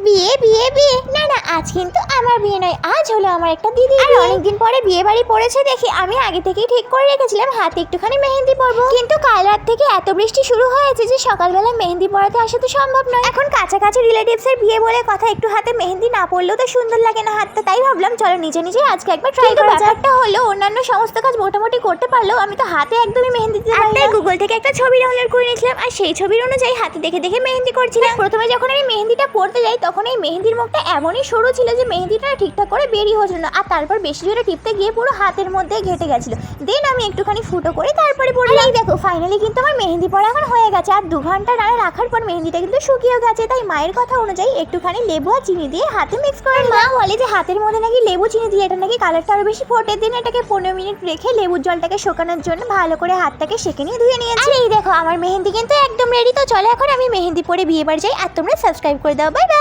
বিয়ে বিয়ে বিয়ে না না, আজ কিন্তু আমার বিয়ে নয়, আজ হলো আমার একটা দিদি। আর অনেকদিন পরে বিয়ে বাড়ি পড়েছে দেখি আমি আগে থেকেই ঠিক করে রেখেছিলাম হাতে একটুখানি মেহেন্দি পরবো, কিন্তু কাল রাত থেকে এত বৃষ্টি শুরু হয়েছে যে সকালবেলা মেহেন্দি পরাতে আসা তো সম্ভব নয়। এখন কাছাকাছি রিলেটিভসের বিয়ে বলে কথা, একটু হাতে মেহেন্দি না পরলেও তো সুন্দর লাগে না হাতটা, তাই ভাবলাম চলো নিজে নিজে আজকে একবার ট্রাই করা যাক। ব্যাপারটা হলো অন্যান্য সমস্ত কাজ মোটামুটি করতে পারলেও আমি তো হাতে একদমই মেহেন্দি দিতে পারি না। গুগল থেকে একটা ছবি ডাউনলোড করে নিয়েছিলাম আর সেই ছবির অনুযায়ী হাতে দেখে দেখে মেহেন্দি করছিলাম। প্রথমে যখন আমি মেহেন্দিটা পরতে যাই তখন এই মেহেন্দির মুখটা এমনই সরু ছিল যে মেহেন্দিটা ঠিকঠাক করে বেরিয়ে হচ্ছিল না, আর তারপর বেশি জোরে টিপতে গিয়ে পুরো হাতের মধ্যে ঘেটে গেছিল। দেন আমি একটুখানি ফুটো করে তারপরে পরলাম। এই দেখো ফাইনালি কিন্তু আমার মেহেন্দি পরা এখন হয়ে গেছে, আর 2 ঘন্টা রান্না রাখার পর মেহেন্দিটা কিন্তু শুকিয়েও গেছে। তাই মায়ের কথা অনুযায়ী একটুখানি লেবু আর চিনি দিয়ে হাতে মিক্স করে মা বলে যে হাতের মধ্যে নাকি লেবু চিনি দিলে এটা নাকি কালারটা আরো বেশি ফোটে। দিন এটাকে 15 মিনিট রেখে লেবুর জলটাকে শুকানোর জন্য ভালো করে হাতটাকে সেঁকে নিয়ে ধুয়ে নিয়েছি। এই দেখো আমার মেহেন্দি কিন্তু একদম রেডি। তো চলো এখন আমি মেহেন্দি পরে বিয়ে বাড়ি যাই, আর তোমরা সাবস্ক্রাইব করে দাও। Bye bye.